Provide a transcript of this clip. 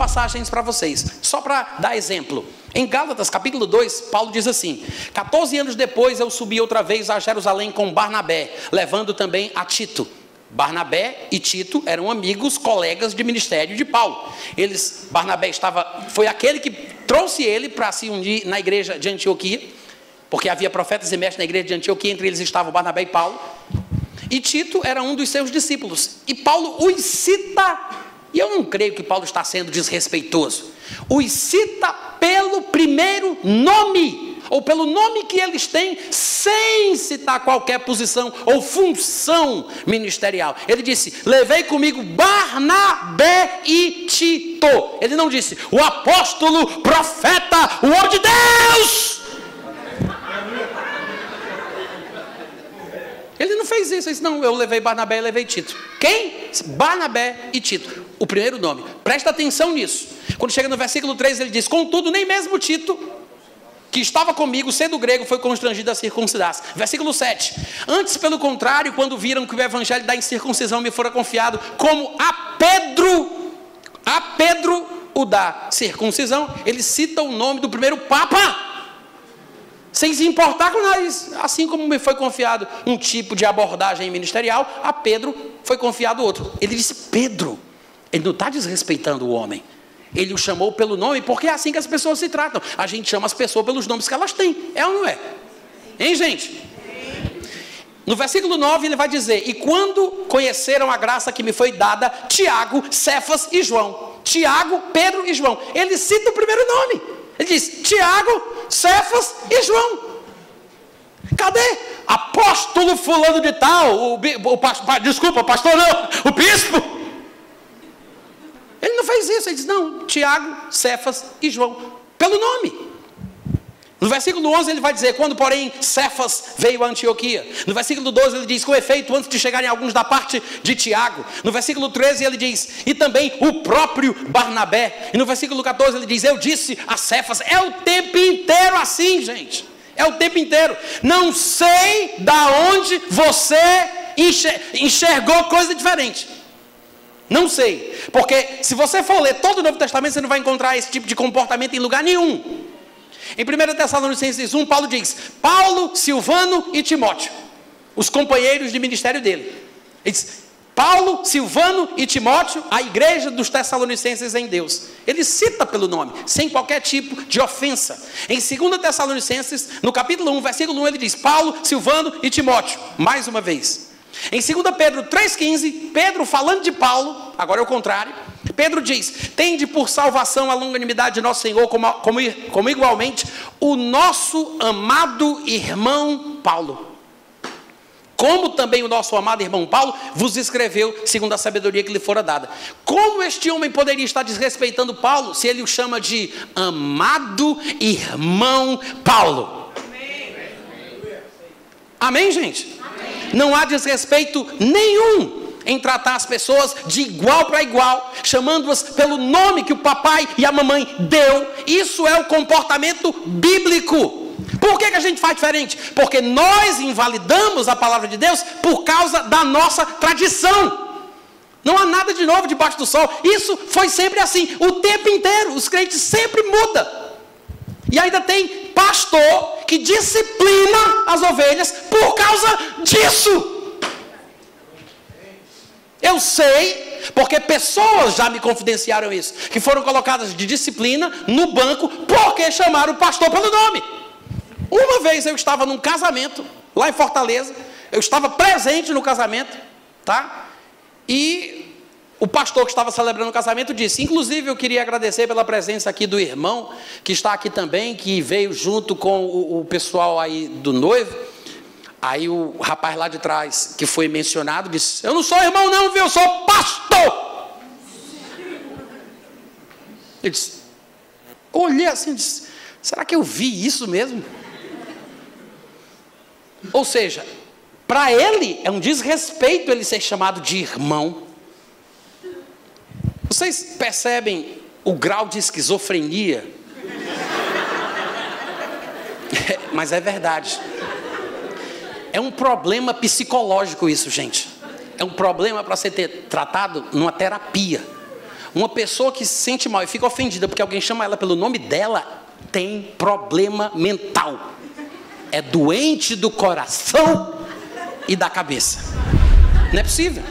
passagens para vocês, só para dar exemplo. Em Gálatas, capítulo 2, Paulo diz assim: 14 anos depois eu subi outra vez a Jerusalém com Barnabé, levando também a Tito. Barnabé e Tito eram amigos, colegas de ministério de Paulo. Barnabé foi aquele que trouxe ele para se unir na igreja de Antioquia, porque havia profetas e mestres na igreja de Antioquia, entre eles estavam Barnabé e Paulo. E Tito era um dos seus discípulos. E Paulo os cita, e eu não creio que Paulo está sendo desrespeitoso, os cita pelo primeiro nome, ou pelo nome que eles têm, sem citar qualquer posição ou função ministerial. Ele disse: levei comigo Barnabé e Tito. Ele não disse o apóstolo, profeta, o homem de Deus. Ele não fez isso. Ele disse: não, eu levei Barnabé e levei Tito. Quem? Barnabé e Tito, o primeiro nome. Presta atenção nisso. Quando chega no versículo 3, ele diz: contudo, nem mesmo Tito, que estava comigo, sendo grego, foi constrangido a circuncidar-se. Versículo 7. Antes, pelo contrário, quando viram que o evangelho da incircuncisão me fora confiado, como a Pedro o da circuncisão, ele cita o nome do primeiro papa, sem se importar com nós. Assim como me foi confiado um tipo de abordagem ministerial, a Pedro foi confiado outro. Ele disse Pedro. Ele não está desrespeitando o homem. Ele o chamou pelo nome, porque é assim que as pessoas se tratam. A gente chama as pessoas pelos nomes que elas têm. É ou não é? Hein, gente? No versículo 9 ele vai dizer: e quando conheceram a graça que me foi dada, Tiago, Cefas e João. Tiago, Pedro e João. Ele cita o primeiro nome. Ele diz Tiago, Cefas e João. Cadê? Apóstolo fulano de tal, desculpa, pastor não, o bispo. Ele não fez isso. Ele diz não, Tiago, Cefas e João, pelo nome. No versículo 11 ele vai dizer: quando porém Cefas veio a Antioquia. No versículo 12 ele diz: com efeito, antes de chegarem alguns da parte de Tiago. No versículo 13 ele diz: e também o próprio Barnabé. E no versículo 14 ele diz: eu disse a Cefas. É o tempo inteiro assim, gente. É o tempo inteiro. Não sei da onde você enxergou coisa diferente. Não sei, porque se você for ler todo o Novo Testamento, você não vai encontrar esse tipo de comportamento em lugar nenhum. Em 1 Tessalonicenses 1, Paulo diz: Paulo, Silvano e Timóteo, os companheiros de ministério dele. Ele diz: Paulo, Silvano e Timóteo, a igreja dos Tessalonicenses em Deus. Ele cita pelo nome, sem qualquer tipo de ofensa. Em 2 Tessalonicenses, no capítulo 1, versículo 1, ele diz: Paulo, Silvano e Timóteo, mais uma vez. Em 2 Pedro 3,15, Pedro falando de Paulo, agora é o contrário, Pedro diz: tende por salvação a longanimidade de nosso Senhor, como igualmente o nosso amado irmão Paulo. Como também o nosso amado irmão Paulo vos escreveu segundo a sabedoria que lhe fora dada. Como este homem poderia estar desrespeitando Paulo, se ele o chama de amado irmão Paulo? Amém, gente? Não há desrespeito nenhum em tratar as pessoas de igual para igual, chamando-as pelo nome que o papai e a mamãe deu. Isso é o comportamento bíblico. Por que a gente faz diferente? Porque nós invalidamos a palavra de Deus por causa da nossa tradição. Não há nada de novo debaixo do sol. Isso foi sempre assim, o tempo inteiro. Os crentes sempre mudam. E ainda tem pastor que disciplina as ovelhas por causa disso. Eu sei, porque pessoas já me confidenciaram isso, que foram colocadas de disciplina no banco porque chamaram o pastor pelo nome. Uma vez eu estava num casamento lá em Fortaleza, eu estava presente no casamento, tá? E o pastor que estava celebrando o casamento disse: inclusive eu queria agradecer pela presença aqui do irmão, que está aqui também, que veio junto com o pessoal aí do noivo. Aí o rapaz lá de trás, que foi mencionado, disse: eu não sou irmão não, viu? Eu sou pastor. Eu disse, olhei assim e disse: será que eu vi isso mesmo? Ou seja, para ele é um desrespeito ele ser chamado de irmão. Vocês percebem o grau de esquizofrenia? Mas é verdade. É um problema psicológico isso, gente. É um problema para ser tratado numa terapia. Uma pessoa que se sente mal e fica ofendida porque alguém chama ela pelo nome dela, tem problema mental. É doente do coração e da cabeça. Não é possível.